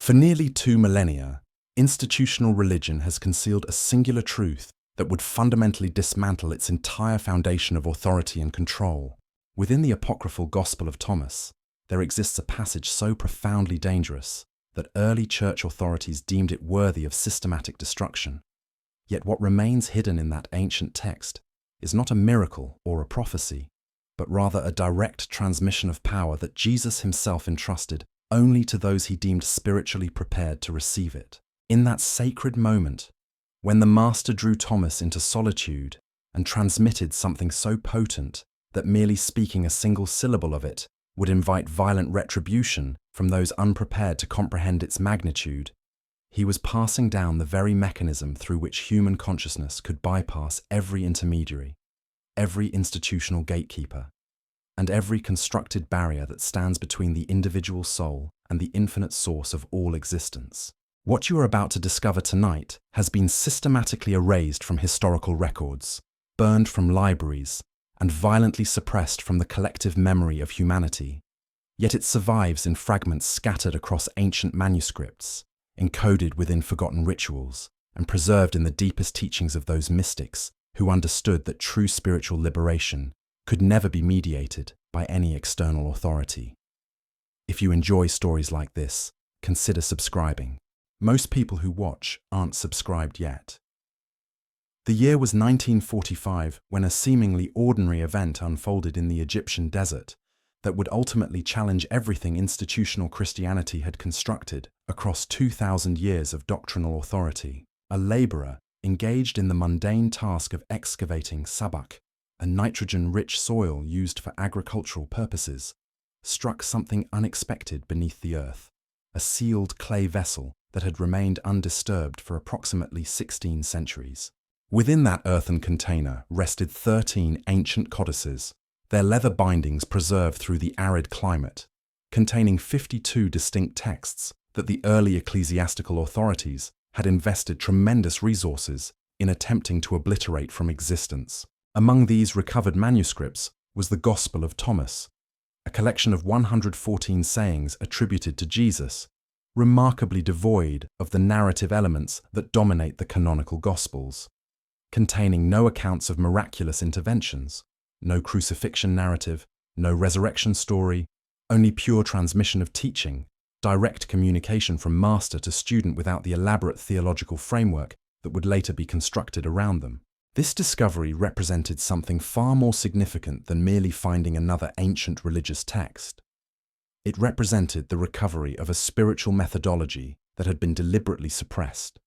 For nearly 2 millennia, institutional religion has concealed a singular truth that would fundamentally dismantle its entire foundation of authority and control. Within the apocryphal Gospel of Thomas, there exists a passage so profoundly dangerous that early church authorities deemed it worthy of systematic destruction. Yet what remains hidden in that ancient text is not a miracle or a prophecy, but rather a direct transmission of power that Jesus himself entrusted only to those he deemed spiritually prepared to receive it. In that sacred moment, when the Master drew Thomas into solitude and transmitted something so potent that merely speaking a single syllable of it would invite violent retribution from those unprepared to comprehend its magnitude, he was passing down the very mechanism through which human consciousness could bypass every intermediary, every institutional gatekeeper, and every constructed barrier that stands between the individual soul and the infinite source of all existence. What you are about to discover tonight has been systematically erased from historical records, burned from libraries, and violently suppressed from the collective memory of humanity. Yet it survives in fragments scattered across ancient manuscripts, encoded within forgotten rituals, and preserved in the deepest teachings of those mystics who understood that true spiritual liberation could never be mediated by any external authority. If you enjoy stories like this, consider subscribing. Most people who watch aren't subscribed yet. The year was 1945 when a seemingly ordinary event unfolded in the Egyptian desert that would ultimately challenge everything institutional Christianity had constructed across 2,000 years of doctrinal authority. A laborer engaged in the mundane task of excavating sabak, a nitrogen-rich soil used for agricultural purposes, struck something unexpected beneath the earth, a sealed clay vessel that had remained undisturbed for approximately 16 centuries. Within that earthen container rested 13 ancient codices, their leather bindings preserved through the arid climate, containing 52 distinct texts that the early ecclesiastical authorities had invested tremendous resources in attempting to obliterate from existence. Among these recovered manuscripts was the Gospel of Thomas, a collection of 114 sayings attributed to Jesus, remarkably devoid of the narrative elements that dominate the canonical Gospels. Containing no accounts of miraculous interventions, no crucifixion narrative, no resurrection story, only pure transmission of teaching, direct communication from master to student without the elaborate theological framework that would later be constructed around them. This discovery represented something far more significant than merely finding another ancient religious text. It represented the recovery of a spiritual methodology that had been deliberately suppressed,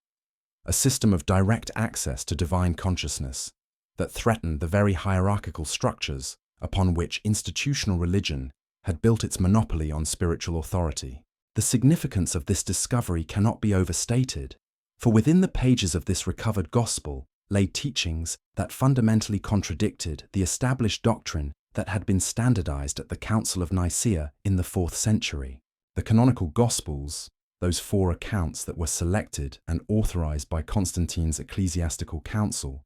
a system of direct access to divine consciousness that threatened the very hierarchical structures upon which institutional religion had built its monopoly on spiritual authority. The significance of this discovery cannot be overstated, for within the pages of this recovered gospel lay teachings that fundamentally contradicted the established doctrine that had been standardized at the Council of Nicaea in the 4th century. The canonical Gospels, those 4 accounts that were selected and authorized by Constantine's ecclesiastical council,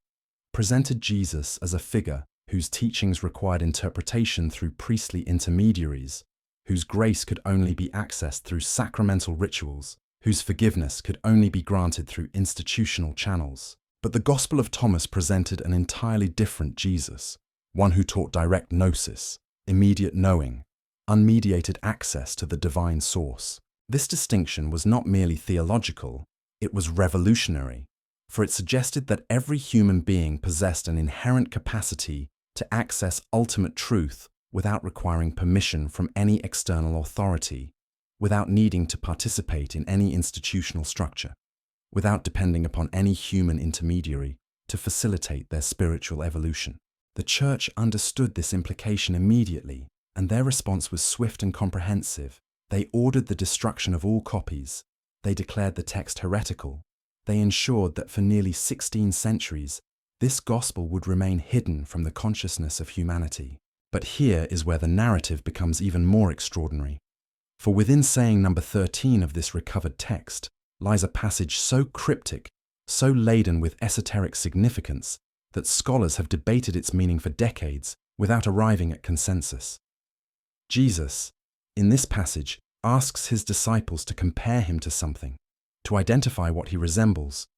presented Jesus as a figure whose teachings required interpretation through priestly intermediaries, whose grace could only be accessed through sacramental rituals, whose forgiveness could only be granted through institutional channels. But the Gospel of Thomas presented an entirely different Jesus, one who taught direct gnosis, immediate knowing, unmediated access to the divine source. This distinction was not merely theological, it was revolutionary, for it suggested that every human being possessed an inherent capacity to access ultimate truth without requiring permission from any external authority, without needing to participate in any institutional structure, without depending upon any human intermediary to facilitate their spiritual evolution. The Church understood this implication immediately, and their response was swift and comprehensive. They ordered the destruction of all copies. They declared the text heretical. They ensured that for nearly 16 centuries, this gospel would remain hidden from the consciousness of humanity. But here is where the narrative becomes even more extraordinary. For within saying number 13 of this recovered text lies a passage so cryptic, so laden with esoteric significance, that scholars have debated its meaning for decades without arriving at consensus. Jesus, in this passage, asks his disciples to compare him to something, to identify what he resembles,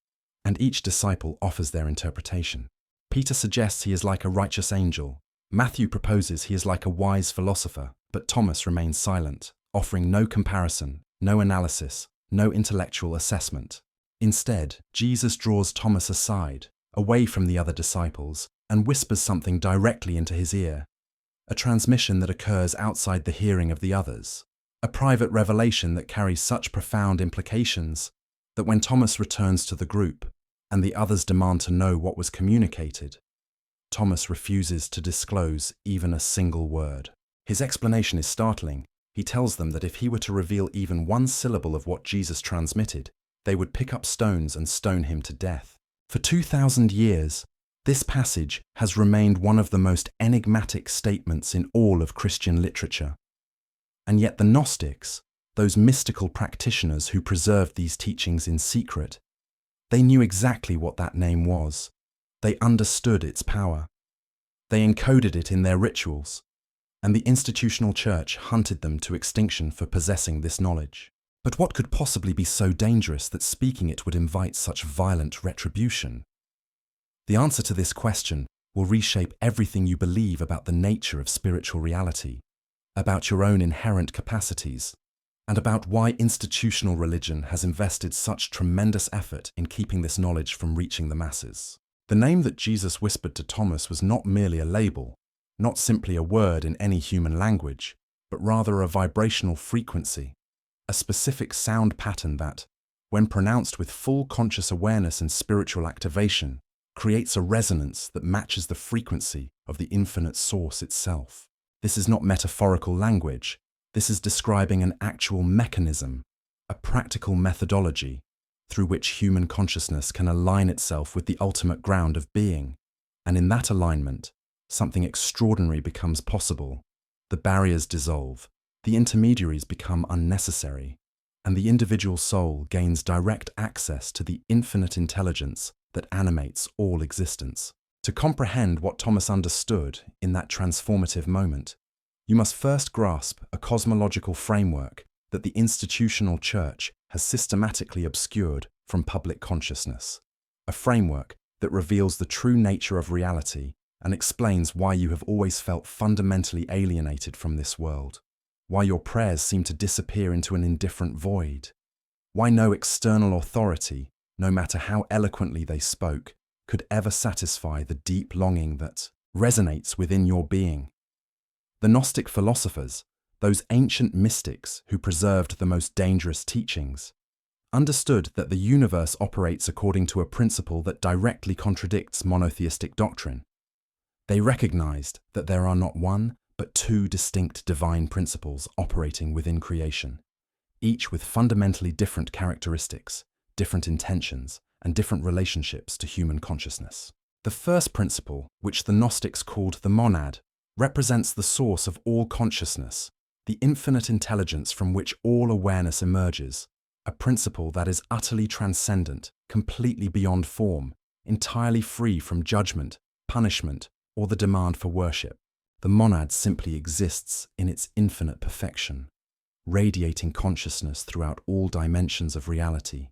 and each disciple offers their interpretation. Peter suggests he is like a righteous angel. Matthew proposes he is like a wise philosopher, but Thomas remains silent, offering no comparison, no analysis, no intellectual assessment. Instead, Jesus draws Thomas aside, away from the other disciples, and whispers something directly into his ear, a transmission that occurs outside the hearing of the others, a private revelation that carries such profound implications that when Thomas returns to the group and the others demand to know what was communicated, Thomas refuses to disclose even a single word. His explanation is startling. He tells them that if he were to reveal even one syllable of what Jesus transmitted, they would pick up stones and stone him to death. For 2,000 years, this passage has remained one of the most enigmatic statements in all of Christian literature. And yet the Gnostics, those mystical practitioners who preserved these teachings in secret, they knew exactly what that name was. They understood its power. They encoded it in their rituals, and the institutional church hunted them to extinction for possessing this knowledge. But what could possibly be so dangerous that speaking it would invite such violent retribution? The answer to this question will reshape everything you believe about the nature of spiritual reality, about your own inherent capacities, and about why institutional religion has invested such tremendous effort in keeping this knowledge from reaching the masses. The name that Jesus whispered to Thomas was not merely a label, not simply a word in any human language, but rather a vibrational frequency, a specific sound pattern that, when pronounced with full conscious awareness and spiritual activation, creates a resonance that matches the frequency of the infinite source itself. This is not metaphorical language. This is describing an actual mechanism, a practical methodology through which human consciousness can align itself with the ultimate ground of being. And in that alignment, something extraordinary becomes possible. The barriers dissolve, the intermediaries become unnecessary, and the individual soul gains direct access to the infinite intelligence that animates all existence. To comprehend what Thomas understood in that transformative moment, you must first grasp a cosmological framework that the institutional church has systematically obscured from public consciousness, a framework that reveals the true nature of reality and explains why you have always felt fundamentally alienated from this world, why your prayers seem to disappear into an indifferent void, why no external authority, no matter how eloquently they spoke, could ever satisfy the deep longing that resonates within your being. The Gnostic philosophers, those ancient mystics who preserved the most dangerous teachings, understood that the universe operates according to a principle that directly contradicts monotheistic doctrine. They recognized that there are not one, but two distinct divine principles operating within creation, each with fundamentally different characteristics, different intentions, and different relationships to human consciousness. The first principle, which the Gnostics called the monad, represents the source of all consciousness, the infinite intelligence from which all awareness emerges, a principle that is utterly transcendent, completely beyond form, entirely free from judgment, punishment, or the demand for worship. The monad simply exists in its infinite perfection, radiating consciousness throughout all dimensions of reality.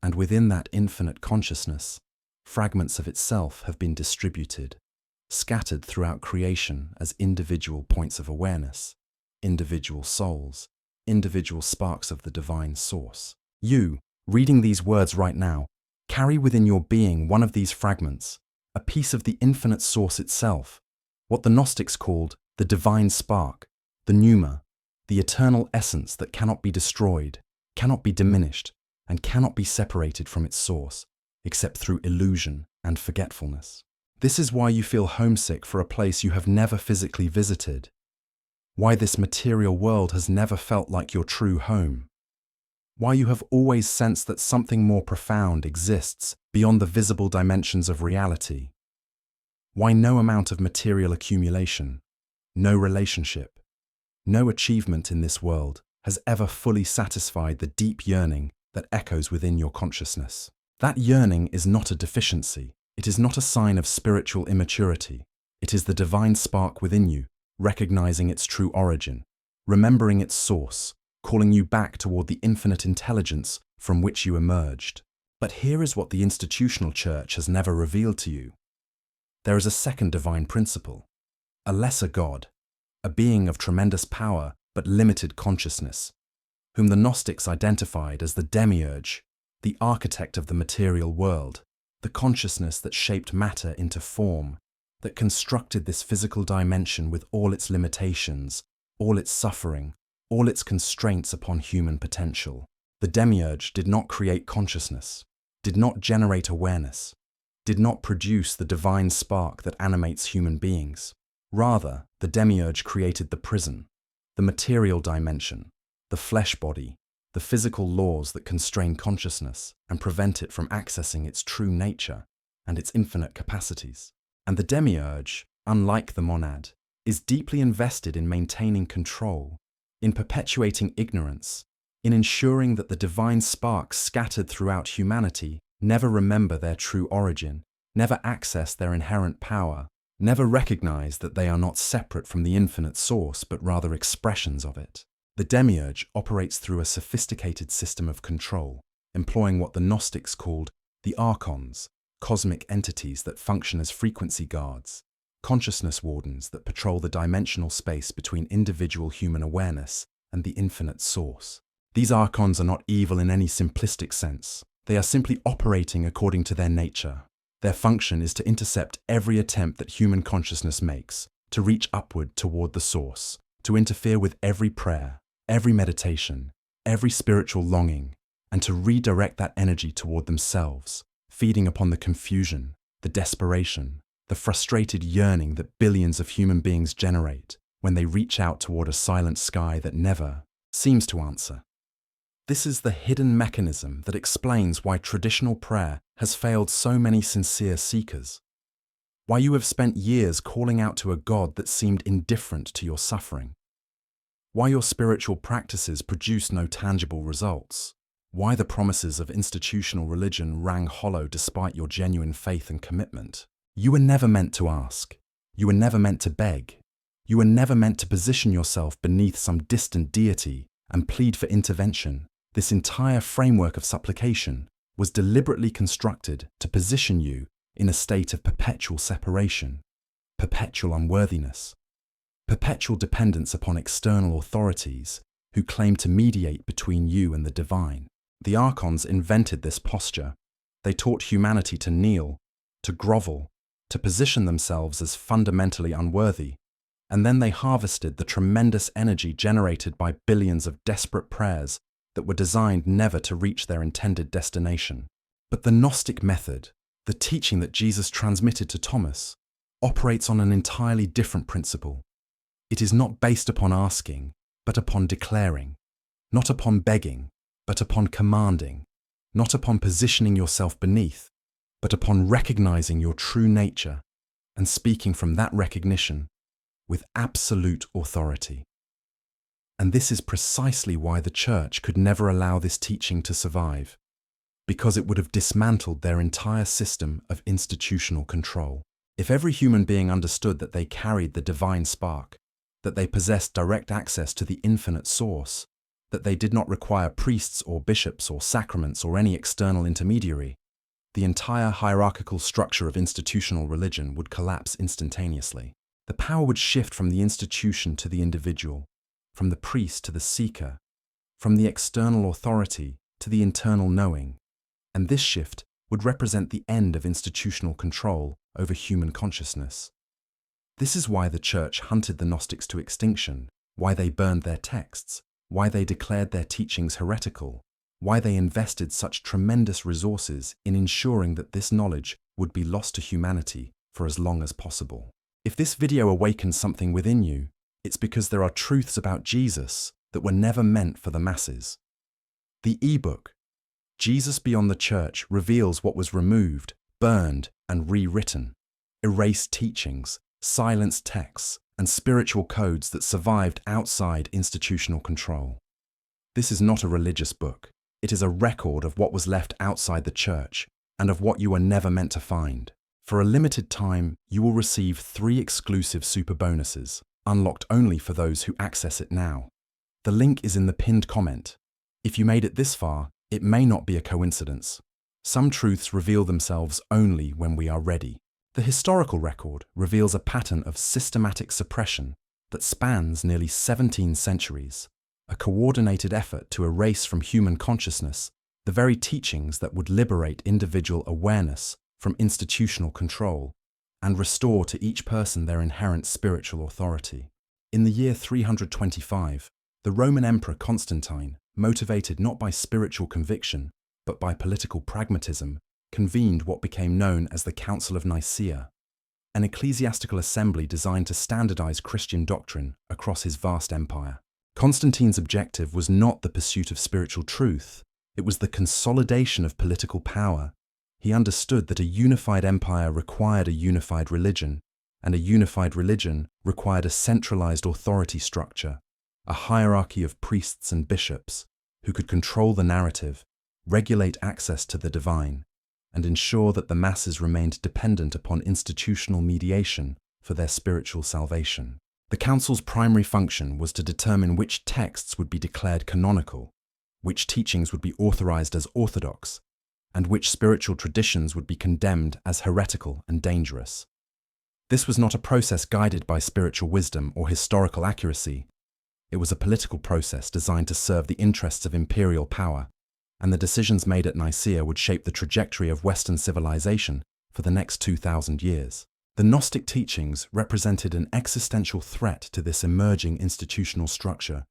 And within that infinite consciousness, fragments of itself have been distributed, scattered throughout creation as individual points of awareness, individual souls, individual sparks of the divine source. You, reading these words right now, carry within your being one of these fragments, a piece of the infinite source itself, what the Gnostics called the divine spark, the pneuma, the eternal essence that cannot be destroyed, cannot be diminished, and cannot be separated from its source, except through illusion and forgetfulness. This is why you feel homesick for a place you have never physically visited, why this material world has never felt like your true home, why you have always sensed that something more profound exists beyond the visible dimensions of reality, why no amount of material accumulation, no relationship, no achievement in this world has ever fully satisfied the deep yearning that echoes within your consciousness. That yearning is not a deficiency. It is not a sign of spiritual immaturity. It is the divine spark within you, recognizing its true origin, remembering its source, calling you back toward the infinite intelligence from which you emerged. But here is what the institutional church has never revealed to you. There is a second divine principle, a lesser God, a being of tremendous power but limited consciousness, whom the Gnostics identified as the demiurge, the architect of the material world, the consciousness that shaped matter into form, that constructed this physical dimension with all its limitations, all its suffering, all its constraints upon human potential. The demiurge did not create consciousness, did not generate awareness, did not produce the divine spark that animates human beings. Rather, the demiurge created the prison, the material dimension, the flesh body, the physical laws that constrain consciousness and prevent it from accessing its true nature and its infinite capacities. And the demiurge, unlike the monad, is deeply invested in maintaining control, in perpetuating ignorance, in ensuring that the divine sparks scattered throughout humanity never remember their true origin, never access their inherent power, never recognize that they are not separate from the infinite source but rather expressions of it. The demiurge operates through a sophisticated system of control, employing what the Gnostics called the archons, cosmic entities that function as frequency guards, consciousness wardens that patrol the dimensional space between individual human awareness and the infinite source. These archons are not evil in any simplistic sense. They are simply operating according to their nature. Their function is to intercept every attempt that human consciousness makes, to reach upward toward the source, to interfere with every prayer, every meditation, every spiritual longing, and to redirect that energy toward themselves, feeding upon the confusion, the desperation, the frustrated yearning that billions of human beings generate when they reach out toward a silent sky that never seems to answer. This is the hidden mechanism that explains why traditional prayer has failed so many sincere seekers, why you have spent years calling out to a God that seemed indifferent to your suffering, why your spiritual practices produce no tangible results, why the promises of institutional religion rang hollow despite your genuine faith and commitment. You were never meant to ask. You were never meant to beg. You were never meant to position yourself beneath some distant deity and plead for intervention. This entire framework of supplication was deliberately constructed to position you in a state of perpetual separation, perpetual unworthiness, perpetual dependence upon external authorities who claim to mediate between you and the divine. The archons invented this posture. They taught humanity to kneel, to grovel, to position themselves as fundamentally unworthy, and then they harvested the tremendous energy generated by billions of desperate prayers that were designed never to reach their intended destination. But the Gnostic method, the teaching that Jesus transmitted to Thomas, operates on an entirely different principle. It is not based upon asking, but upon declaring, not upon begging, but upon commanding, not upon positioning yourself beneath, but upon recognizing your true nature and speaking from that recognition with absolute authority. And this is precisely why the Church could never allow this teaching to survive, because it would have dismantled their entire system of institutional control. If every human being understood that they carried the divine spark, that they possessed direct access to the infinite source, that they did not require priests or bishops or sacraments or any external intermediary, the entire hierarchical structure of institutional religion would collapse instantaneously. The power would shift from the institution to the individual, from the priest to the seeker, from the external authority to the internal knowing, and this shift would represent the end of institutional control over human consciousness. This is why the Church hunted the Gnostics to extinction, why they burned their texts, why they declared their teachings heretical, why they invested such tremendous resources in ensuring that this knowledge would be lost to humanity for as long as possible. If this video awakens something within you, it's because there are truths about Jesus that were never meant for the masses. The ebook, Jesus Beyond the Church, reveals what was removed, burned, and rewritten, erased teachings, silenced texts, and spiritual codes that survived outside institutional control. This is not a religious book. It is a record of what was left outside the Church and of what you were never meant to find. For a limited time, you will receive 3 exclusive super bonuses, unlocked only for those who access it now. The link is in the pinned comment. If you made it this far, it may not be a coincidence. Some truths reveal themselves only when we are ready. The historical record reveals a pattern of systematic suppression that spans nearly 17 centuries, a coordinated effort to erase from human consciousness the very teachings that would liberate individual awareness from institutional control and restore to each person their inherent spiritual authority. In the year 325, the Roman Emperor Constantine, motivated not by spiritual conviction, but by political pragmatism, convened what became known as the Council of Nicaea, an ecclesiastical assembly designed to standardize Christian doctrine across his vast empire. Constantine's objective was not the pursuit of spiritual truth, it was the consolidation of political power. He understood that a unified empire required a unified religion, and a unified religion required a centralized authority structure, a hierarchy of priests and bishops who could control the narrative, regulate access to the divine, and ensure that the masses remained dependent upon institutional mediation for their spiritual salvation. The council's primary function was to determine which texts would be declared canonical, which teachings would be authorized as orthodox, and which spiritual traditions would be condemned as heretical and dangerous. This was not a process guided by spiritual wisdom or historical accuracy. It was a political process designed to serve the interests of imperial power, and the decisions made at Nicaea would shape the trajectory of Western civilization for the next 2,000 years. The Gnostic teachings represented an existential threat to this emerging institutional structure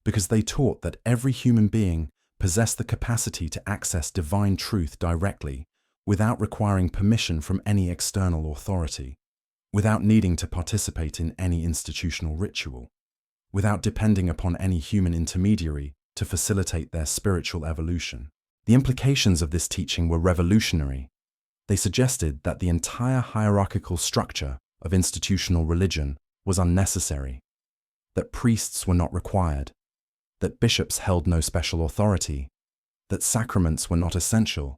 because they taught that every human being possessed the capacity to access divine truth directly without requiring permission from any external authority, without needing to participate in any institutional ritual, without depending upon any human intermediary to facilitate their spiritual evolution. The implications of this teaching were revolutionary. They suggested that the entire hierarchical structure of institutional religion was unnecessary, that priests were not required, that bishops held no special authority, that sacraments were not essential,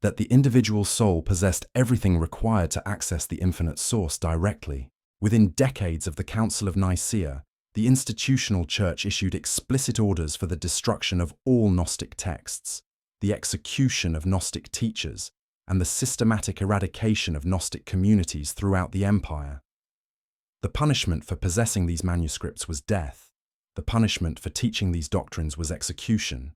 that the individual soul possessed everything required to access the infinite source directly. Within decades of the Council of Nicaea, the institutional church issued explicit orders for the destruction of all Gnostic texts, the execution of Gnostic teachers, and the systematic eradication of Gnostic communities throughout the empire. The punishment for possessing these manuscripts was death. The punishment for teaching these doctrines was execution.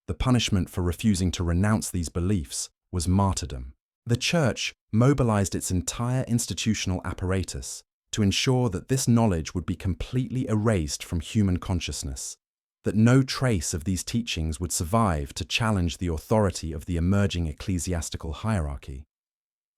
The punishment for refusing to renounce these beliefs was martyrdom. The Church mobilized its entire institutional apparatus to ensure that this knowledge would be completely erased from human consciousness, that no trace of these teachings would survive to challenge the authority of the emerging ecclesiastical hierarchy.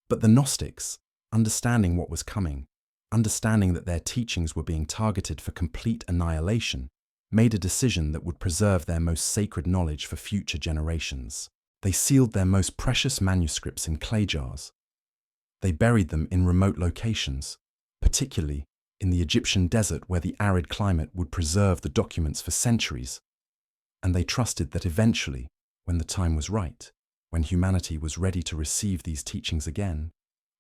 But the Gnostics, understanding what was coming, understanding that their teachings were being targeted for complete annihilation, made a decision that would preserve their most sacred knowledge for future generations. They sealed their most precious manuscripts in clay jars. They buried them in remote locations, particularly in the Egyptian desert where the arid climate would preserve the documents for centuries. And they trusted that eventually, when the time was right, when humanity was ready to receive these teachings again,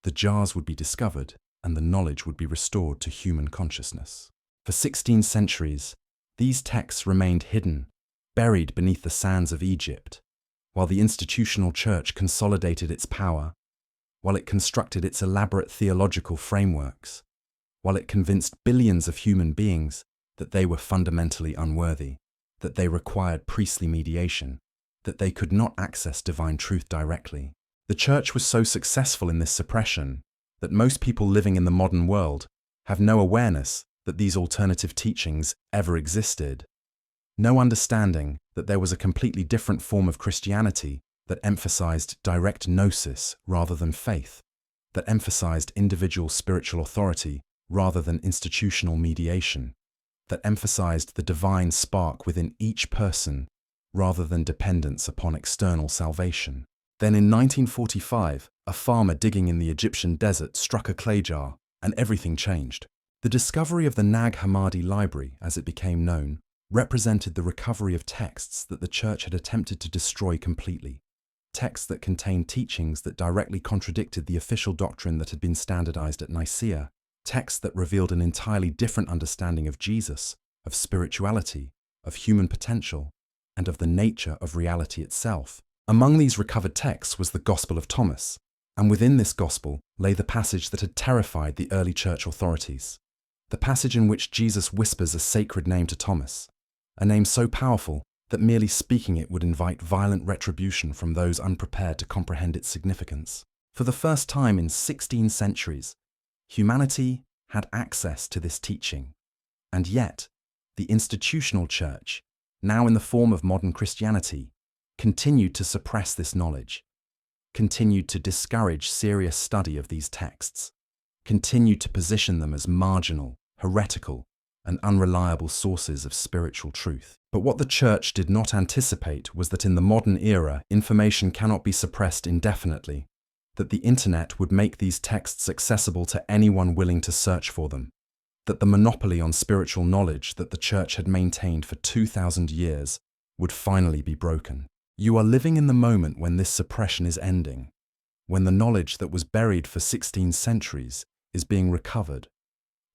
the jars would be discovered and the knowledge would be restored to human consciousness. For 16 centuries, these texts remained hidden, buried beneath the sands of Egypt, while the institutional church consolidated its power, while it constructed its elaborate theological frameworks, while it convinced billions of human beings that they were fundamentally unworthy, that they required priestly mediation, that they could not access divine truth directly. The church was so successful in this suppression that most people living in the modern world have no awareness that these alternative teachings ever existed, no understanding that there was a completely different form of Christianity that emphasized direct gnosis rather than faith, that emphasized individual spiritual authority rather than institutional mediation, that emphasized the divine spark within each person rather than dependence upon external salvation. Then in 1945, a farmer digging in the Egyptian desert struck a clay jar, and everything changed. The discovery of the Nag Hammadi library, as it became known, represented the recovery of texts that the church had attempted to destroy completely, texts that contained teachings that directly contradicted the official doctrine that had been standardized at Nicaea, texts that revealed an entirely different understanding of Jesus, of spirituality, of human potential, and of the nature of reality itself. Among these recovered texts was the Gospel of Thomas, and within this Gospel lay the passage that had terrified the early church authorities. The passage in which Jesus whispers a sacred name to Thomas, a name so powerful that merely speaking it would invite violent retribution from those unprepared to comprehend its significance. For the first time in 16 centuries, humanity had access to this teaching, and yet the institutional church, now in the form of modern Christianity, continued to suppress this knowledge, continued to discourage serious study of these texts, continued to position them as marginal, heretical, and unreliable sources of spiritual truth. But what the church did not anticipate was that in the modern era, information cannot be suppressed indefinitely, that the internet would make these texts accessible to anyone willing to search for them, that the monopoly on spiritual knowledge that the church had maintained for 2,000 years would finally be broken. You are living in the moment when this suppression is ending, when the knowledge that was buried for 16 centuries is being recovered,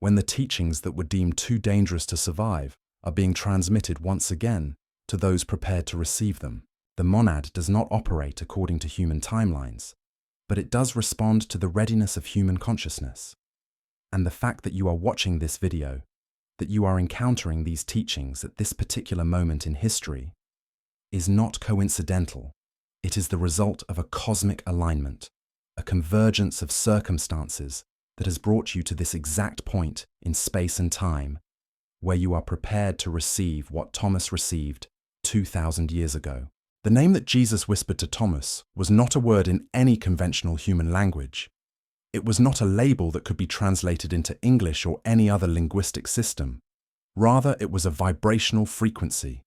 when the teachings that were deemed too dangerous to survive are being transmitted once again to those prepared to receive them. The monad does not operate according to human timelines, but it does respond to the readiness of human consciousness. And the fact that you are watching this video, that you are encountering these teachings at this particular moment in history, is not coincidental. It is the result of a cosmic alignment, a convergence of circumstances that has brought you to this exact point in space and time, where you are prepared to receive what Thomas received 2,000 years ago. The name that Jesus whispered to Thomas was not a word in any conventional human language. It was not a label that could be translated into English or any other linguistic system. Rather, it was a vibrational frequency,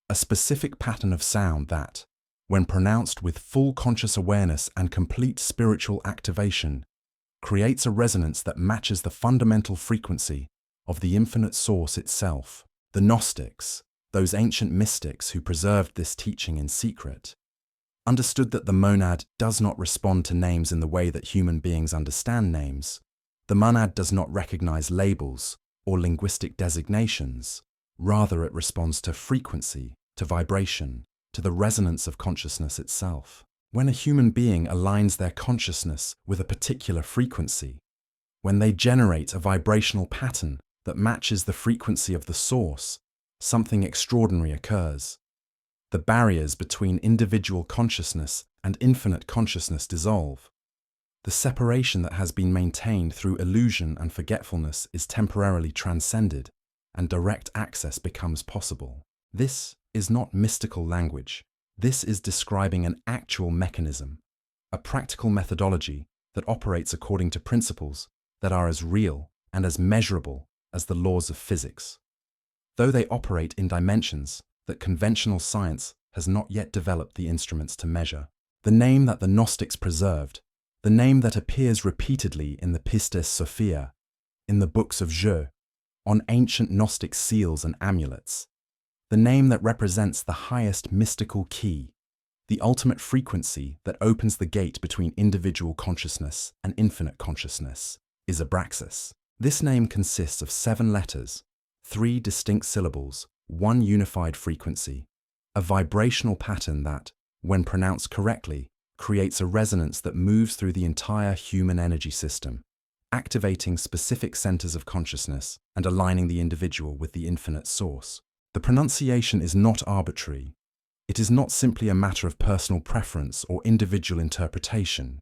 a specific pattern of sound that, when pronounced with full conscious awareness and complete spiritual activation, creates a resonance that matches the fundamental frequency of the infinite source itself. The Gnostics, those ancient mystics who preserved this teaching in secret, understood that the monad does not respond to names in the way that human beings understand names. The monad does not recognize labels or linguistic designations. Rather, it responds to frequency, to vibration, to the resonance of consciousness itself. When a human being aligns their consciousness with a particular frequency, when they generate a vibrational pattern that matches the frequency of the source, something extraordinary occurs. The barriers between individual consciousness and infinite consciousness dissolve. The separation that has been maintained through illusion and forgetfulness is temporarily transcended, and direct access becomes possible. This is not mystical language. This is describing an actual mechanism, a practical methodology that operates according to principles that are as real and as measurable as the laws of physics, though they operate in dimensions that conventional science has not yet developed the instruments to measure. The name that the Gnostics preserved, the name that appears repeatedly in the Pistis Sophia, in the books of Jeux, on ancient Gnostic seals and amulets, the name that represents the highest mystical key, the ultimate frequency that opens the gate between individual consciousness and infinite consciousness, is Abraxas. This name consists of 7 letters, 3 distinct syllables, 1 unified frequency, a vibrational pattern that, when pronounced correctly, creates a resonance that moves through the entire human energy system, activating specific centers of consciousness and aligning the individual with the infinite source. The pronunciation is not arbitrary. It is not simply a matter of personal preference or individual interpretation.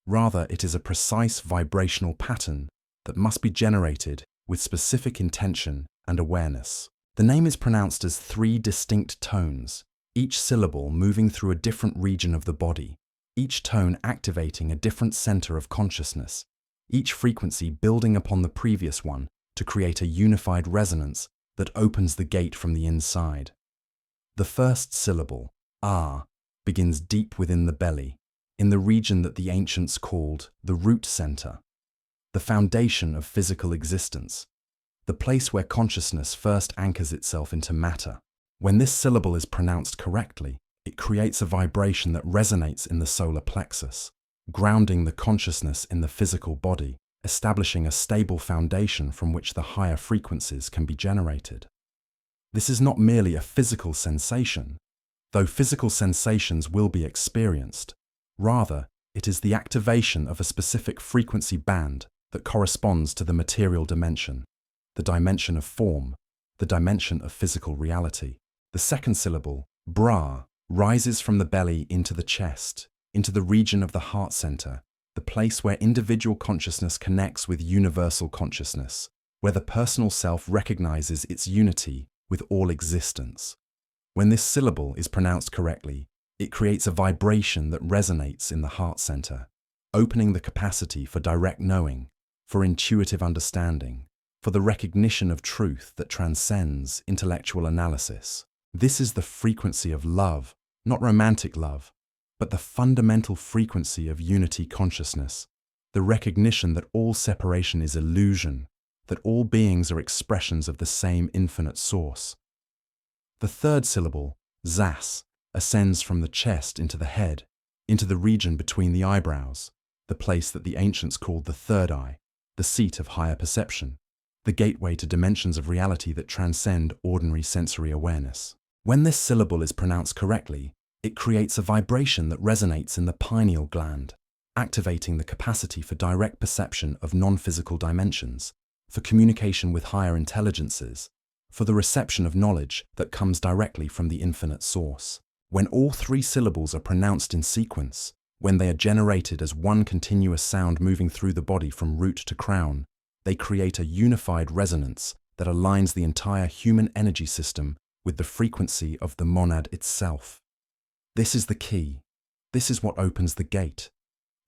Rather, it is a precise vibrational pattern that must be generated with specific intention and awareness. The name is pronounced as 3 distinct tones, each syllable moving through a different region of the body, each tone activating a different center of consciousness, each frequency building upon the previous one to create a unified resonance that opens the gate from the inside. The first syllable, ah, begins deep within the belly, in the region that the ancients called the root center, the foundation of physical existence, the place where consciousness first anchors itself into matter. When this syllable is pronounced correctly, it creates a vibration that resonates in the solar plexus, grounding the consciousness in the physical body, establishing a stable foundation from which the higher frequencies can be generated. This is not merely a physical sensation, though physical sensations will be experienced. Rather, it is the activation of a specific frequency band that corresponds to the material dimension, the dimension of form, the dimension of physical reality. The second syllable, bra, rises from the belly into the chest, into the region of the heart center, the place where individual consciousness connects with universal consciousness, where the personal self recognizes its unity with all existence. When this syllable is pronounced correctly, it creates a vibration that resonates in the heart center, opening the capacity for direct knowing, for intuitive understanding, for the recognition of truth that transcends intellectual analysis. This is the frequency of love, not romantic love, but the fundamental frequency of unity consciousness, the recognition that all separation is illusion, that all beings are expressions of the same infinite source. The third syllable, zas, ascends from the chest into the head, into the region between the eyebrows, the place that the ancients called the third eye, the seat of higher perception, the gateway to dimensions of reality that transcend ordinary sensory awareness. When this syllable is pronounced correctly, it creates a vibration that resonates in the pineal gland, activating the capacity for direct perception of non-physical dimensions, for communication with higher intelligences, for the reception of knowledge that comes directly from the infinite source. When all three syllables are pronounced in sequence, when they are generated as one continuous sound moving through the body from root to crown, they create a unified resonance that aligns the entire human energy system with the frequency of the monad itself. This is the key. This is what opens the gate.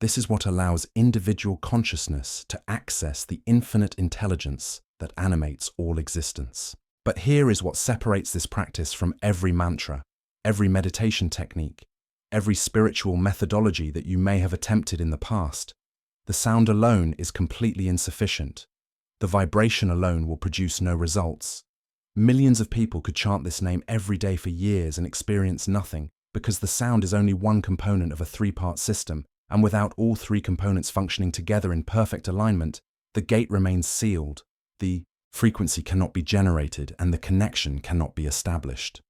This is what allows individual consciousness to access the infinite intelligence that animates all existence. But here is what separates this practice from every mantra, every meditation technique, every spiritual methodology that you may have attempted in the past. The sound alone is completely insufficient. The vibration alone will produce no results. Millions of people could chant this name every day for years and experience nothing, because the sound is only one component of a three-part system, and without all three components functioning together in perfect alignment, the gate remains sealed, the frequency cannot be generated, and the connection cannot be established.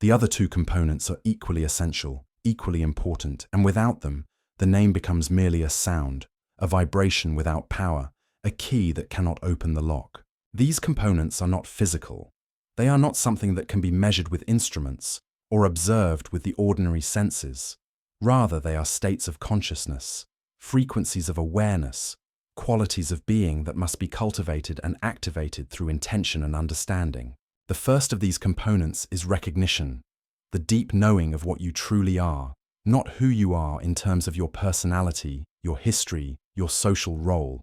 The other two components are equally essential, equally important, and without them, the name becomes merely a sound, a vibration without power, a key that cannot open the lock. These components are not physical. They are not something that can be measured with instruments or observed with the ordinary senses. Rather, they are states of consciousness, frequencies of awareness, qualities of being that must be cultivated and activated through intention and understanding. The first of these components is recognition, the deep knowing of what you truly are, not who you are in terms of your personality, your history, your social role,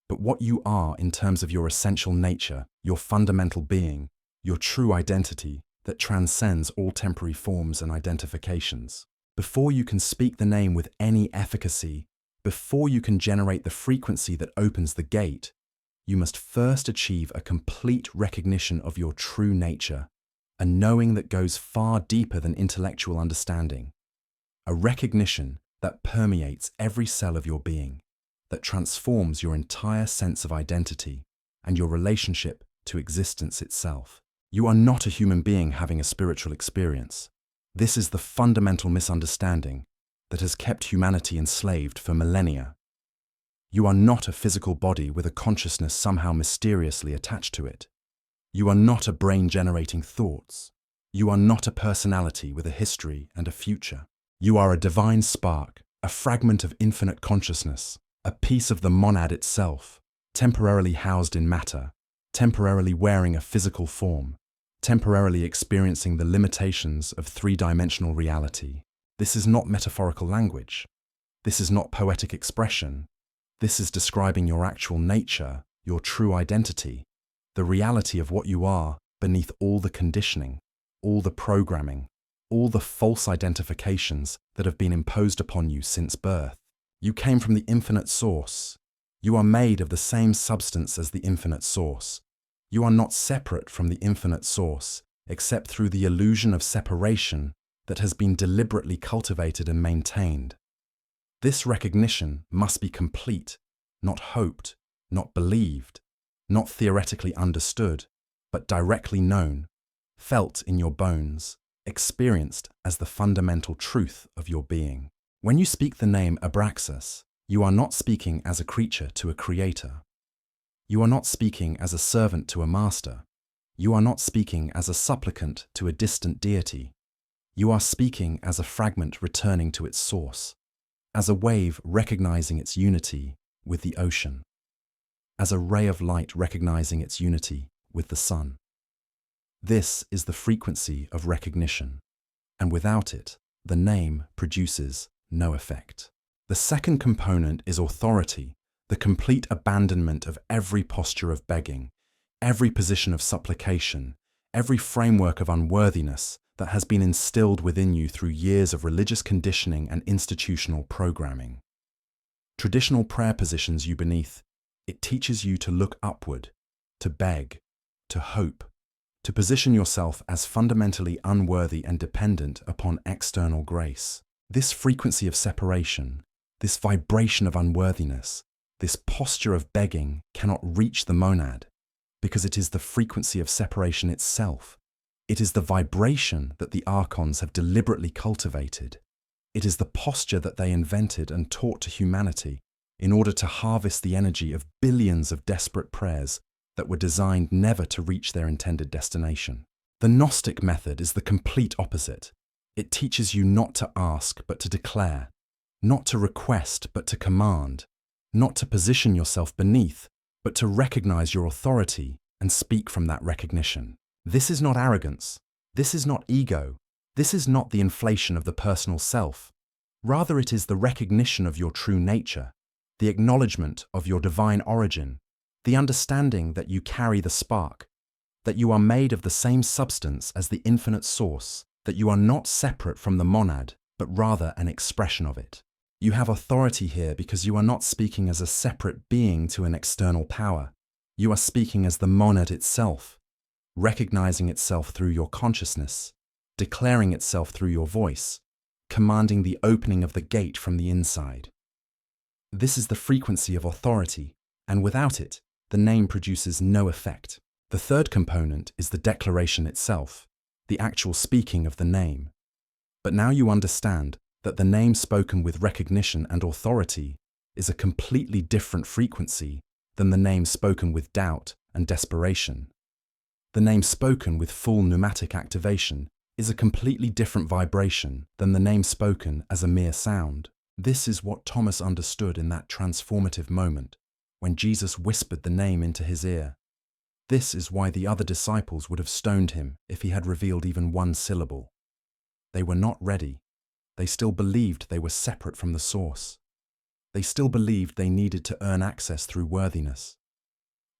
but what you are in terms of your essential nature, your fundamental being, your true identity that transcends all temporary forms and identifications. Before you can speak the name with any efficacy, before you can generate the frequency that opens the gate, you must first achieve a complete recognition of your true nature, a knowing that goes far deeper than intellectual understanding, a recognition that permeates every cell of your being, that transforms your entire sense of identity and your relationship to existence itself. You are not a human being having a spiritual experience. This is the fundamental misunderstanding that has kept humanity enslaved for millennia. You are not a physical body with a consciousness somehow mysteriously attached to it. You are not a brain generating thoughts. You are not a personality with a history and a future. You are a divine spark, a fragment of infinite consciousness, a piece of the monad itself, temporarily housed in matter, temporarily wearing a physical form, temporarily experiencing the limitations of three-dimensional reality. This is not metaphorical language. This is not poetic expression. This is describing your actual nature, your true identity, the reality of what you are beneath all the conditioning, all the programming, all the false identifications that have been imposed upon you since birth. You came from the infinite source. You are made of the same substance as the infinite source. You are not separate from the infinite source, except through the illusion of separation that has been deliberately cultivated and maintained. This recognition must be complete, not hoped, not believed, not theoretically understood, but directly known, felt in your bones, experienced as the fundamental truth of your being. When you speak the name Abraxas, you are not speaking as a creature to a creator. You are not speaking as a servant to a master. You are not speaking as a supplicant to a distant deity. You are speaking as a fragment returning to its source, as a wave recognizing its unity with the ocean, as a ray of light recognizing its unity with the sun. This is the frequency of recognition, and without it, the name produces no effect. The second component is authority, the complete abandonment of every posture of begging, every position of supplication, every framework of unworthiness that has been instilled within you through years of religious conditioning and institutional programming. Traditional prayer positions you beneath. It teaches you to look upward, to beg, to hope, to position yourself as fundamentally unworthy and dependent upon external grace. This frequency of separation, this vibration of unworthiness, this posture of begging cannot reach the monad because it is the frequency of separation itself. It is the vibration that the archons have deliberately cultivated. It is the posture that they invented and taught to humanity in order to harvest the energy of billions of desperate prayers that were designed never to reach their intended destination. The Gnostic method is the complete opposite. It teaches you not to ask but to declare, not to request but to command, not to position yourself beneath, but to recognize your authority and speak from that recognition. This is not arrogance. This is not ego. This is not the inflation of the personal self. Rather, it is the recognition of your true nature, the acknowledgement of your divine origin, the understanding that you carry the spark, that you are made of the same substance as the infinite source, that you are not separate from the monad, but rather an expression of it. You have authority here because you are not speaking as a separate being to an external power. You are speaking as the monad itself, recognizing itself through your consciousness, declaring itself through your voice, commanding the opening of the gate from the inside. This is the frequency of authority, and without it, the name produces no effect. The third component is the declaration itself, the actual speaking of the name. But now you understand that the name spoken with recognition and authority is a completely different frequency than the name spoken with doubt and desperation. The name spoken with full pneumatic activation is a completely different vibration than the name spoken as a mere sound. This is what Thomas understood in that transformative moment when Jesus whispered the name into his ear. This is why the other disciples would have stoned him if he had revealed even one syllable. They were not ready. They still believed they were separate from the source. They still believed they needed to earn access through worthiness.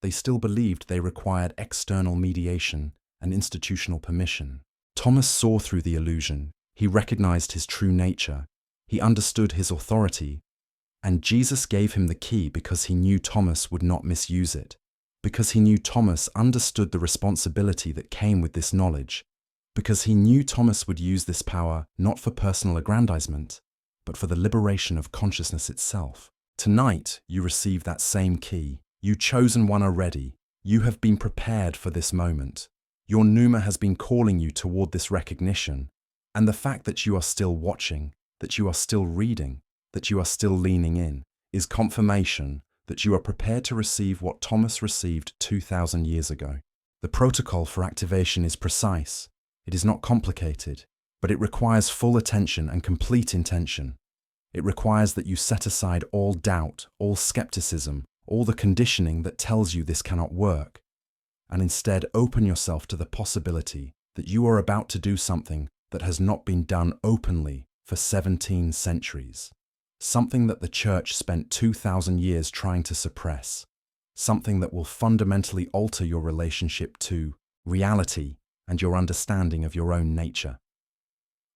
They still believed they required external mediation and institutional permission. Thomas saw through the illusion. He recognized his true nature. He understood his authority. And Jesus gave him the key because he knew Thomas would not misuse it, because he knew Thomas understood the responsibility that came with this knowledge, because he knew Thomas would use this power not for personal aggrandizement, but for the liberation of consciousness itself. Tonight, you receive that same key. You chosen one are ready. You have been prepared for this moment. Your pneuma has been calling you toward this recognition, and the fact that you are still watching, that you are still reading, that you are still leaning in, is confirmation that you are prepared to receive what Thomas received 2,000 years ago. The protocol for activation is precise. It is not complicated, but it requires full attention and complete intention. It requires that you set aside all doubt, all skepticism, all the conditioning that tells you this cannot work, and instead open yourself to the possibility that you are about to do something that has not been done openly for 17 centuries. Something that the Church spent 2,000 years trying to suppress. Something that will fundamentally alter your relationship to reality and your understanding of your own nature.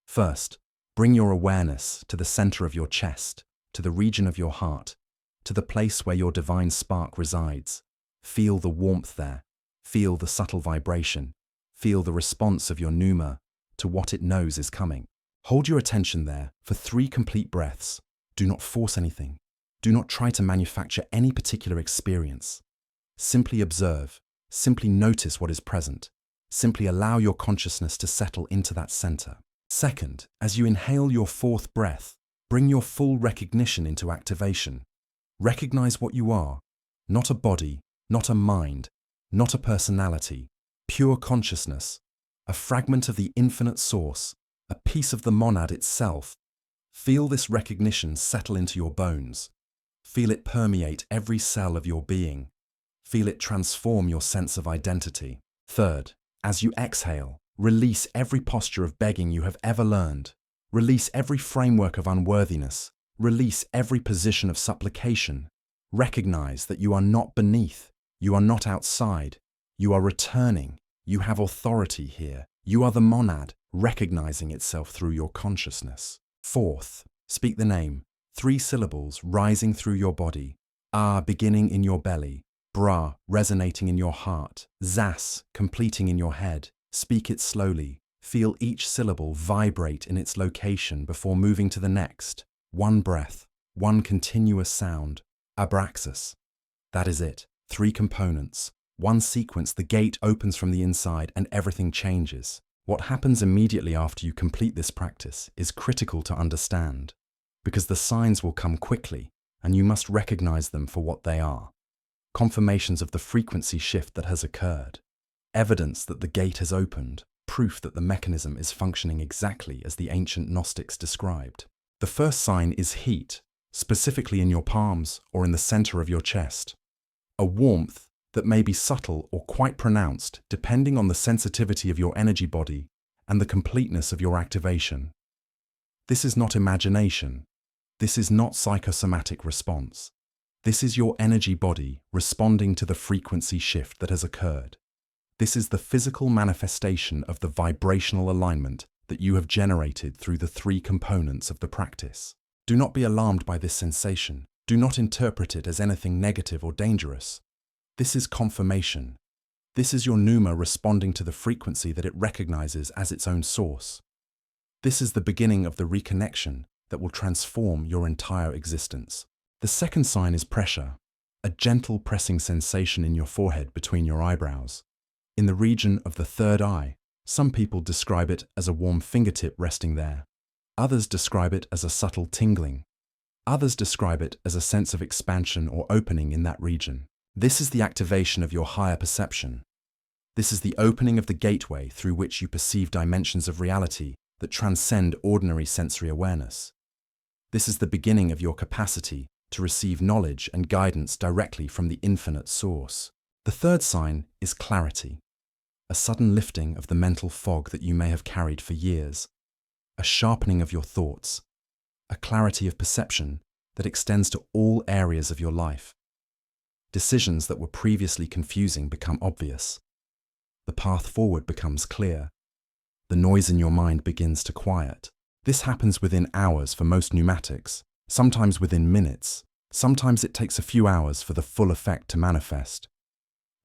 First, bring your awareness to the center of your chest, to the region of your heart, to the place where your divine spark resides. Feel the warmth there. Feel the subtle vibration. Feel the response of your pneuma to what it knows is coming. Hold your attention there for 3 complete breaths. Do not force anything. Do not try to manufacture any particular experience. Simply observe. Simply notice what is present. Simply allow your consciousness to settle into that center. Second, as you inhale your fourth breath, bring your full recognition into activation. Recognize what you are, not a body, not a mind, not a personality, pure consciousness, a fragment of the infinite source, a piece of the monad itself. Feel this recognition settle into your bones. Feel it permeate every cell of your being. Feel it transform your sense of identity. Third, as you exhale, release every posture of begging you have ever learned. Release every framework of unworthiness. Release every position of supplication. Recognize that you are not beneath. You are not outside. You are returning. You have authority here. You are the monad, recognizing itself through your consciousness. Fourth, speak the name. 3 syllables rising through your body. Ah, beginning in your belly. Bra, resonating in your heart. Zas, completing in your head. Speak it slowly. Feel each syllable vibrate in its location before moving to the next. One breath, one continuous sound. Abraxas. That is it. 3 components. One sequence, the gate opens from the inside and everything changes. What happens immediately after you complete this practice is critical to understand, because the signs will come quickly and you must recognize them for what they are. Confirmations of the frequency shift that has occurred. Evidence that the gate has opened. Proof that the mechanism is functioning exactly as the ancient Gnostics described. The first sign is heat, specifically in your palms or in the center of your chest. A warmth that may be subtle or quite pronounced depending on the sensitivity of your energy body and the completeness of your activation. This is not imagination. This is not psychosomatic response. This is your energy body responding to the frequency shift that has occurred. This is the physical manifestation of the vibrational alignment that you have generated through the 3 components of the practice. Do not be alarmed by this sensation. Do not interpret it as anything negative or dangerous. This is confirmation. This is your pneuma responding to the frequency that it recognizes as its own source. This is the beginning of the reconnection that will transform your entire existence. The second sign is pressure, a gentle pressing sensation in your forehead between your eyebrows. In the region of the third eye, some people describe it as a warm fingertip resting there. Others describe it as a subtle tingling. Others describe it as a sense of expansion or opening in that region. This is the activation of your higher perception. This is the opening of the gateway through which you perceive dimensions of reality that transcend ordinary sensory awareness. This is the beginning of your capacity to receive knowledge and guidance directly from the infinite source. The third sign is clarity, a sudden lifting of the mental fog that you may have carried for years, a sharpening of your thoughts, a clarity of perception that extends to all areas of your life. Decisions that were previously confusing become obvious. The path forward becomes clear. The noise in your mind begins to quiet. This happens within hours for most pneumatics, sometimes within minutes. Sometimes it takes a few hours for the full effect to manifest.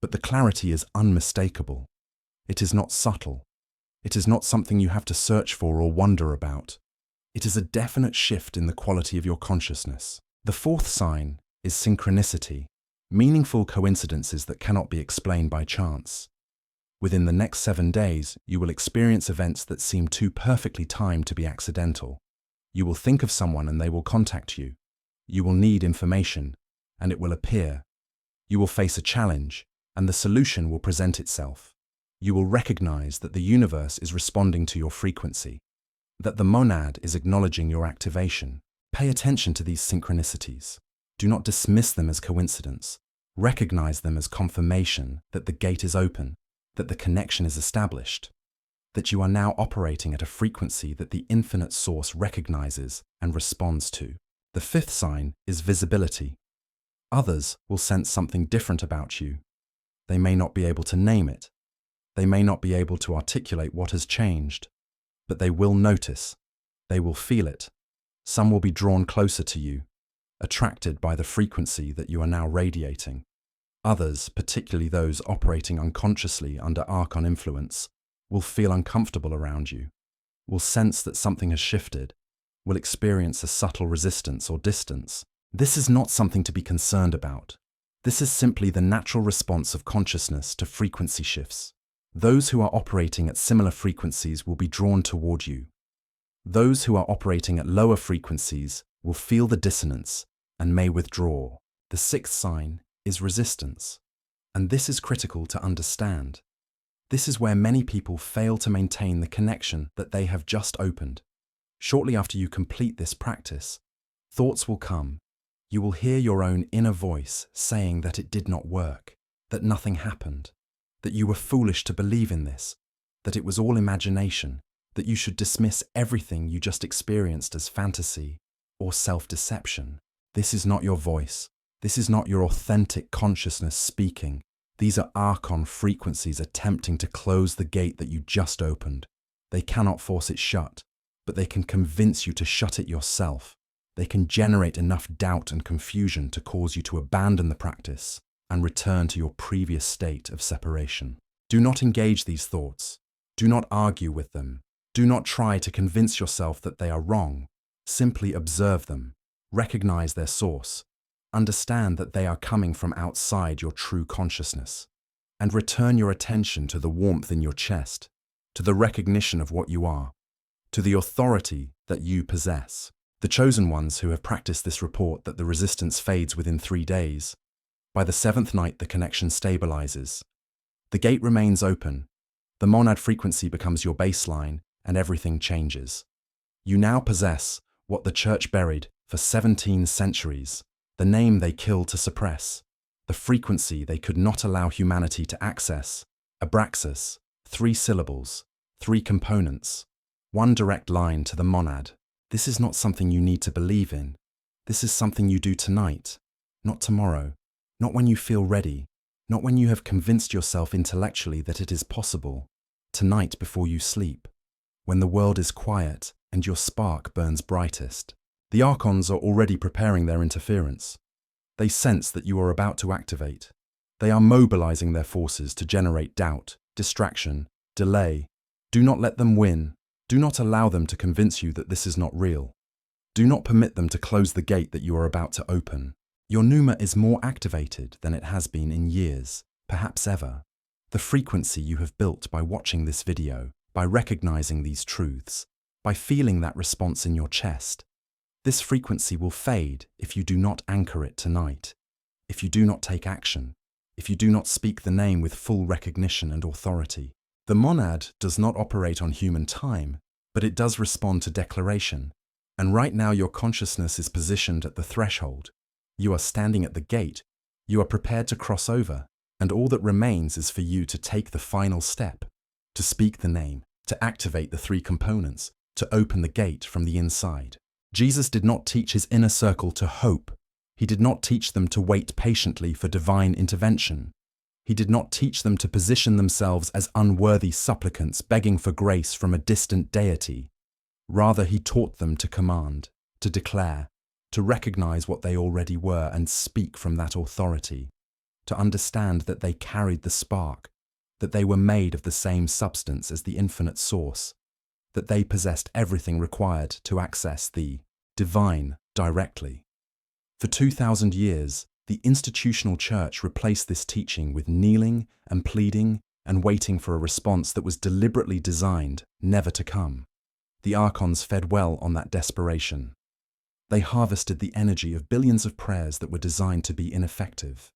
But the clarity is unmistakable. It is not subtle. It is not something you have to search for or wonder about. It is a definite shift in the quality of your consciousness. The fourth sign is synchronicity, meaningful coincidences that cannot be explained by chance. Within the next 7 days, you will experience events that seem too perfectly timed to be accidental. You will think of someone and they will contact you. You will need information, and it will appear. You will face a challenge, and the solution will present itself. You will recognize that the universe is responding to your frequency, that the monad is acknowledging your activation. Pay attention to these synchronicities. Do not dismiss them as coincidence. Recognize them as confirmation that the gate is open, that the connection is established, that you are now operating at a frequency that the infinite source recognizes and responds to. The fifth sign is visibility. Others will sense something different about you. They may not be able to name it. They may not be able to articulate what has changed, but they will notice. They will feel it. Some will be drawn closer to you, attracted by the frequency that you are now radiating. Others, particularly those operating unconsciously under Archon influence, will feel uncomfortable around you, will sense that something has shifted, will experience a subtle resistance or distance. This is not something to be concerned about. This is simply the natural response of consciousness to frequency shifts. Those who are operating at similar frequencies will be drawn toward you. Those who are operating at lower frequencies will feel the dissonance and may withdraw. The sixth sign is resistance. And this is critical to understand. This is where many people fail to maintain the connection that they have just opened. Shortly after you complete this practice, thoughts will come. You will hear your own inner voice saying that it did not work, that nothing happened, that you were foolish to believe in this, that it was all imagination, that you should dismiss everything you just experienced as fantasy or self-deception. This is not your voice. This is not your authentic consciousness speaking. These are archon frequencies attempting to close the gate that you just opened. They cannot force it shut, but they can convince you to shut it yourself. They can generate enough doubt and confusion to cause you to abandon the practice and return to your previous state of separation. Do not engage these thoughts. Do not argue with them. Do not try to convince yourself that they are wrong. Simply observe them. Recognize their source. Understand that they are coming from outside your true consciousness. And return your attention to the warmth in your chest, to the recognition of what you are, to the authority that you possess. The chosen ones who have practiced this report that the resistance fades within 3 days. By the 7th night, the connection stabilizes. The gate remains open. The monad frequency becomes your baseline, and everything changes. You now possess what the church buried for 17 centuries, the name they killed to suppress, the frequency they could not allow humanity to access, abraxas, 3 syllables, 3 components, 1 direct line to the monad. This is not something you need to believe in. This is something you do tonight, not tomorrow, not when you feel ready, not when you have convinced yourself intellectually that it is possible. Tonight before you sleep, when the world is quiet and your spark burns brightest. The archons are already preparing their interference. They sense that you are about to activate. They are mobilizing their forces to generate doubt, distraction, delay. Do not let them win. Do not allow them to convince you that this is not real. Do not permit them to close the gate that you are about to open. Your pneuma is more activated than it has been in years, perhaps ever. The frequency you have built by watching this video, by recognizing these truths, by feeling that response in your chest. This frequency will fade if you do not anchor it tonight, if you do not take action, if you do not speak the name with full recognition and authority. The monad does not operate on human time, but it does respond to declaration. And right now your consciousness is positioned at the threshold. You are standing at the gate. You are prepared to cross over, and all that remains is for you to take the final step, to speak the name, to activate the 3 components, to open the gate from the inside. Jesus did not teach his inner circle to hope. He did not teach them to wait patiently for divine intervention. He did not teach them to position themselves as unworthy supplicants begging for grace from a distant deity. Rather, he taught them to command, to declare, to recognize what they already were and speak from that authority, to understand that they carried the spark, that they were made of the same substance as the infinite source, that they possessed everything required to access the divine directly. For 2,000 years, the institutional church replaced this teaching with kneeling and pleading and waiting for a response that was deliberately designed never to come. The archons fed well on that desperation. They harvested the energy of billions of prayers that were designed to be ineffective.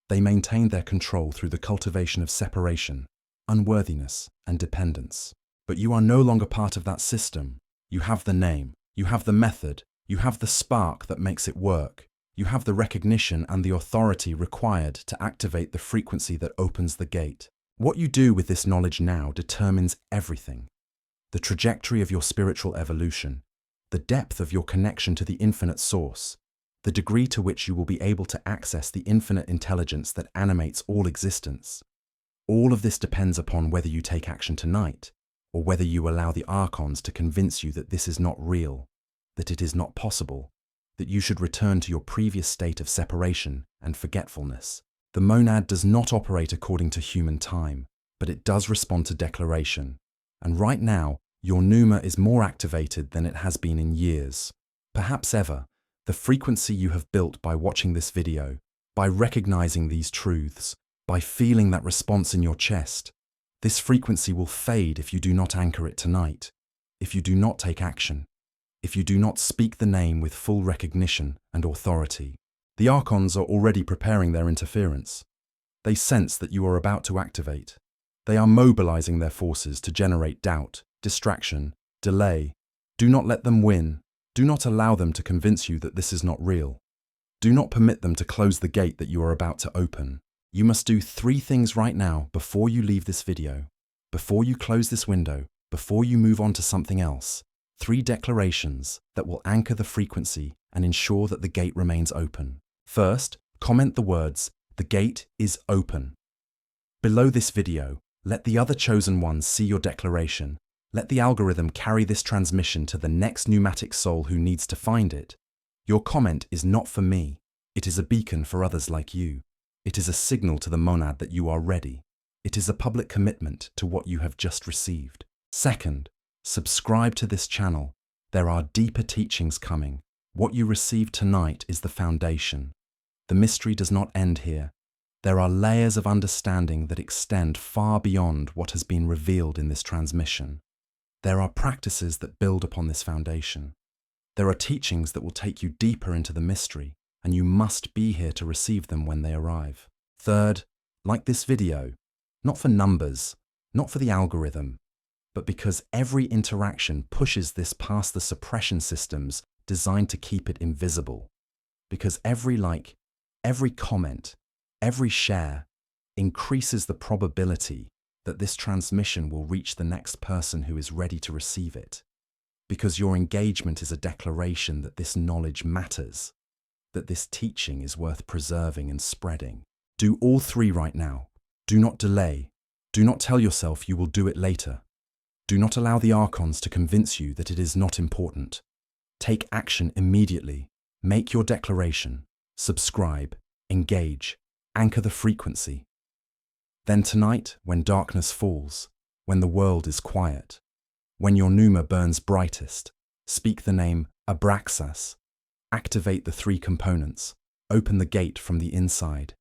They maintained their control through the cultivation of separation, unworthiness, and dependence. But you are no longer part of that system. You have the name, you have the method, you have the spark that makes it work. You have the recognition and the authority required to activate the frequency that opens the gate. What you do with this knowledge now determines everything. The trajectory of your spiritual evolution, the depth of your connection to the infinite source, the degree to which you will be able to access the infinite intelligence that animates all existence. All of this depends upon whether you take action tonight, or whether you allow the archons to convince you that this is not real, that it is not possible, that you should return to your previous state of separation and forgetfulness. The monad does not operate according to human time, but it does respond to declaration. And right now, your pneuma is more activated than it has been in years, perhaps ever. The frequency you have built by watching this video, By recognizing these truths, by feeling that response in your chest, this frequency will fade if you do not anchor it tonight, if you do not take action, if you do not speak the name with full recognition and authority. The archons are already preparing their interference. They sense that you are about to activate. They are mobilizing their forces to generate doubt, distraction, delay. Do not let them win. Do not allow them to convince you that this is not real. Do not permit them to close the gate that you are about to open. You must do 3 things right now before you leave this video, before you close this window, before you move on to something else. 3 declarations that will anchor the frequency and ensure that the gate remains open. First, comment the words, "The gate is open." Below this video, let the other chosen ones see your declaration. Let the algorithm carry this transmission to the next pneumatic soul who needs to find it. Your comment is not for me. It is a beacon for others like you. It is a signal to the monad that you are ready. It is a public commitment to what you have just received. Second, subscribe to this channel. There are deeper teachings coming. What you received tonight is the foundation. The mystery does not end here. There are layers of understanding that extend far beyond what has been revealed in this transmission. There are practices that build upon this foundation. There are teachings that will take you deeper into the mystery, and you must be here to receive them when they arrive. Third, like this video, not for numbers, not for the algorithm, but because every interaction pushes this past the suppression systems designed to keep it invisible. Because every like, every comment, every share increases the probability that this transmission will reach the next person who is ready to receive it. Because your engagement is a declaration that this knowledge matters, that this teaching is worth preserving and spreading. Do all 3 right now. Do not delay. Do not tell yourself you will do it later. Do not allow the archons to convince you that it is not important. Take action immediately. Make your declaration. Subscribe. Engage. Anchor the frequency. Then tonight, when darkness falls, when the world is quiet, when your pneuma burns brightest, speak the name Abraxas. Activate the 3 components. Open the gate from the inside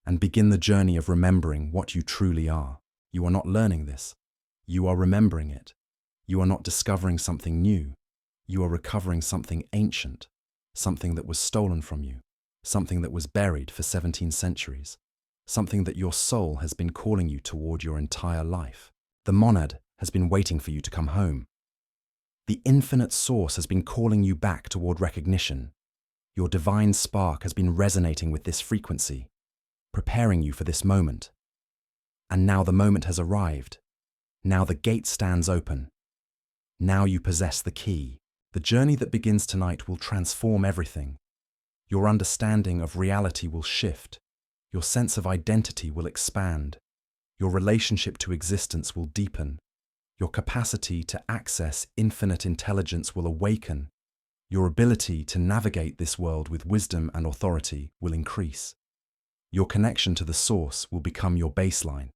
and begin the journey of remembering what you truly are. You are not learning this. You are remembering it. You are not discovering something new. You are recovering something ancient, something that was stolen from you, something that was buried for 17 centuries, something that your soul has been calling you toward your entire life. The monad has been waiting for you to come home. The infinite source has been calling you back toward recognition. Your divine spark has been resonating with this frequency, preparing you for this moment. And now the moment has arrived. Now the gate stands open. Now you possess the key. The journey that begins tonight will transform everything. Your understanding of reality will shift. Your sense of identity will expand. Your relationship to existence will deepen. Your capacity to access infinite intelligence will awaken. Your ability to navigate this world with wisdom and authority will increase. Your connection to the source will become your baseline,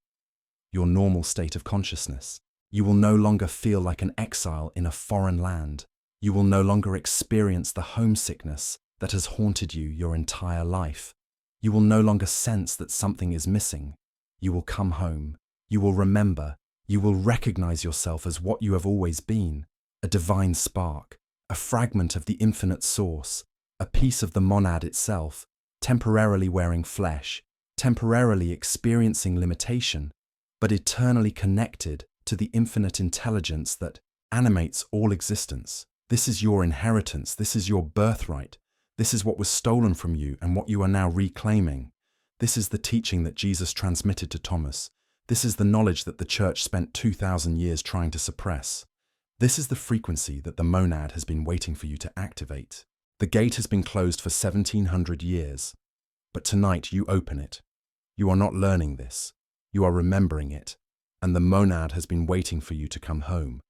your normal state of consciousness. You will no longer feel like an exile in a foreign land. You will no longer experience the homesickness that has haunted you your entire life. You will no longer sense that something is missing. You will come home. You will remember. You will recognize yourself as what you have always been, a divine spark, a fragment of the infinite source, a piece of the monad itself, temporarily wearing flesh, temporarily experiencing limitation, but eternally connected to the infinite intelligence that animates all existence. This is your inheritance. This is your birthright. This is what was stolen from you and what you are now reclaiming. This is the teaching that Jesus transmitted to Thomas. This is the knowledge that the church spent 2,000 years trying to suppress. This is the frequency that the monad has been waiting for you to activate. The gate has been closed for 1,700 years, but tonight you open it. You are not learning this. You are remembering it, and the monad has been waiting for you to come home.